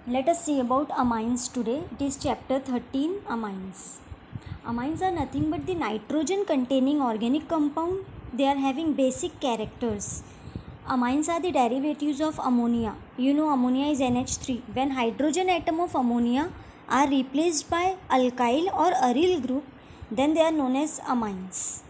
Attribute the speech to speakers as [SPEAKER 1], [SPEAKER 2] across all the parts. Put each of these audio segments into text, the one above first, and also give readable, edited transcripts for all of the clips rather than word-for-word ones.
[SPEAKER 1] Let us see about amines today. It is chapter 13, amines. Amines are nothing but the nitrogen containing organic compound. They are having basic characters. Amines are the derivatives of ammonia. You know ammonia is NH3. When hydrogen atom of ammonia are replaced by alkyl or aryl group, then they are known as amines.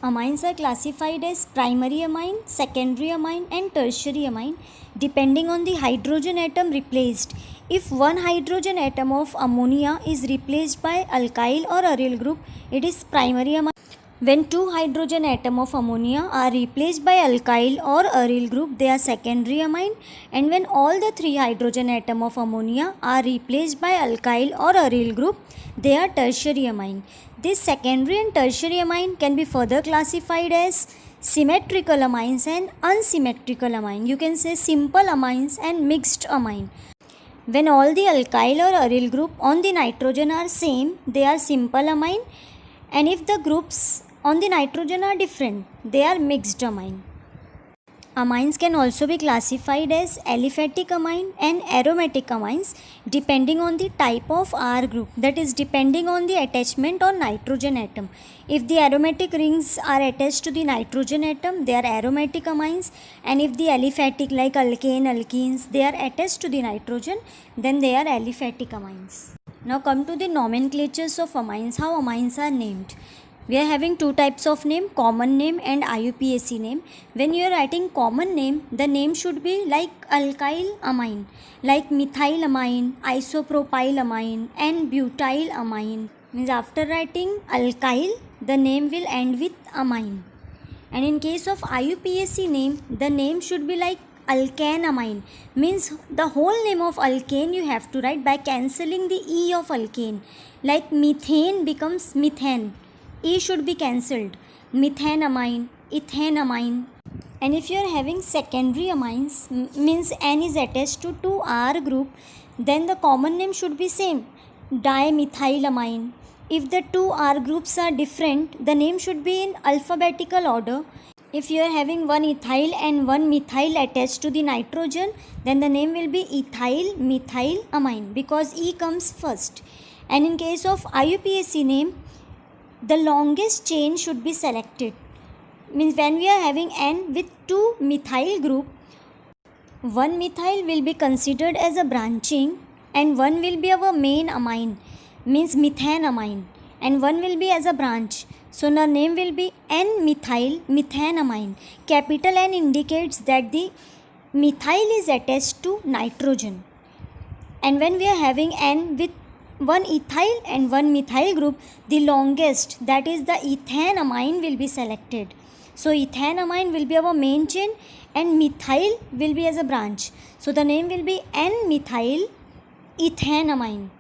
[SPEAKER 1] Amines are classified as primary amine, secondary amine and tertiary amine depending on the hydrogen atom replaced. If one hydrogen atom of ammonia is replaced by alkyl or aryl group, it is primary amine. When two hydrogen atom of ammonia are replaced by alkyl or aryl group, they are secondary amine, and when all the three hydrogen atom of ammonia are replaced by alkyl or aryl group, they are tertiary amine. This secondary and tertiary amine can be further classified as symmetrical amines and unsymmetrical amine. You can say simple amines and mixed amine. When all the alkyl or aryl group on the nitrogen are same, they are simple amine, and if the groups on the nitrogen are different, they are mixed amine. Amines can also be classified as aliphatic amine and aromatic amines depending on the type of R group, that is depending on the attachment on nitrogen atom. If the aromatic rings are attached to the nitrogen atom, they are aromatic amines, and if the aliphatic like alkane, alkenes, they are attached to the nitrogen, then they are aliphatic amines. Now come to the nomenclatures of amines, how amines are named. We are having two types of name, common name and IUPAC name. When you are writing common name, the name should be like alkyl amine, like methylamine, isopropylamine and butylamine. Means after writing alkyl, the name will end with amine. And in case of IUPAC name, the name should be like alkanamine. Means the whole name of alkane you have to write by cancelling the E of alkane. Like methane becomes methane. E should be cancelled. Methanamine, ethanamine. And if you are having secondary amines, means N is attached to 2R group, then the common name should be same, dimethylamine. If the 2R groups are different, the name should be in alphabetical order. If you are having one ethyl and one methyl attached to the nitrogen, then the name will be ethyl methyl amine because E comes first. And in case of IUPAC name, the longest chain should be selected. Means when we are having N with two methyl group, one methyl will be considered as a branching and one will be our main amine, means methanamine, and one will be as a branch. So the name will be N-methyl methanamine. Capital N indicates that the methyl is attached to nitrogen. And when we are having N with one ethyl and one methyl group, the longest, that is the ethanamine, will be selected. So ethanamine will be our main chain and methyl will be as a branch. So the name will be N-methyl ethanamine.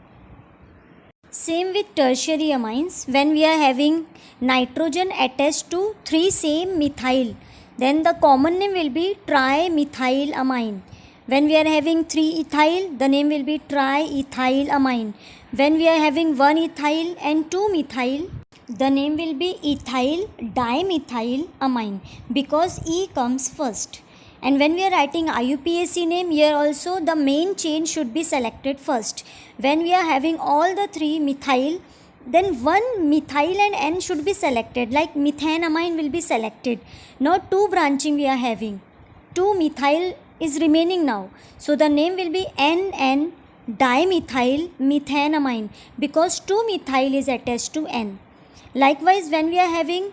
[SPEAKER 1] Same with tertiary amines. When we are having nitrogen attached to three same methyl, then the common name will be trimethylamine. When we are having 3 ethyl, the name will be triethylamine. When we are having 1 ethyl and 2 methyl, the name will be ethyl dimethylamine because E comes first. And when we are writing IUPAC name, here also the main chain should be selected first. When we are having all the 3 methyl, then 1 methyl and N should be selected, like methanamine will be selected. Not 2 branching we are having. 2 methyl is remaining now. So the name will be NN dimethyl methanamine because 2 methyl is attached to N. Likewise, when we are having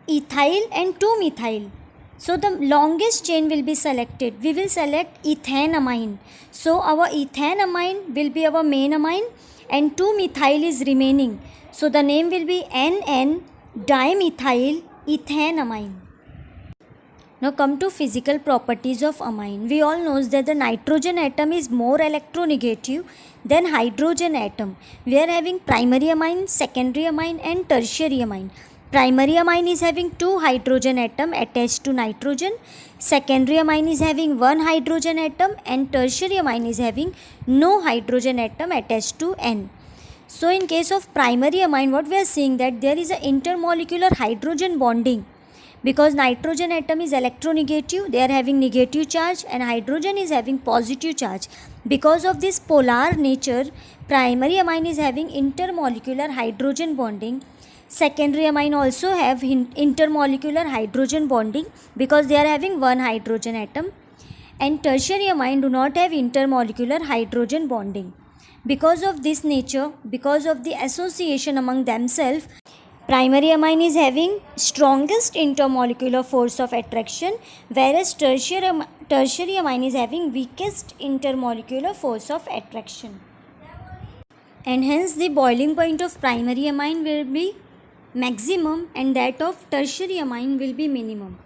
[SPEAKER 1] ethyl and 2 methyl, so the longest chain will be selected. We will select ethanamine. So our ethanamine will be our main amine and 2 methyl is remaining. So the name will be NN dimethyl ethanamine. Now come to physical properties of amine. We all know that the nitrogen atom is more electronegative than hydrogen atom. We are having primary amine, secondary amine and tertiary amine. Primary amine is having 2 hydrogen atom attached to nitrogen. Secondary amine is having 1 hydrogen atom and tertiary amine is having no hydrogen atom attached to N. So in case of primary amine, what we are seeing that there is a intermolecular hydrogen bonding because nitrogen atom is electronegative, they are having negative charge, and hydrogen is having positive charge. Because of this polar nature, primary amine is having intermolecular hydrogen bonding. Secondary amine also have intermolecular hydrogen bonding because they are having one hydrogen atom, and tertiary amine do not have intermolecular hydrogen bonding. Because of this nature, because of the association among themselves, primary amine is having strongest intermolecular force of attraction, whereas tertiary amine is having weakest intermolecular force of attraction. And hence the boiling point of primary amine will be maximum and that of tertiary amine will be minimum.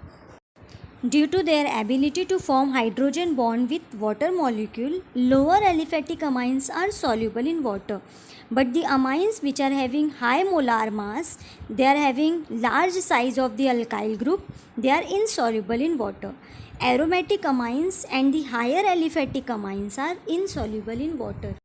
[SPEAKER 1] Due to their ability to form hydrogen bond with water molecule, lower aliphatic amines are soluble in water. But the amines which are having high molar mass, they are having large size of the alkyl group, they are insoluble in water. Aromatic amines and the higher aliphatic amines are insoluble in water.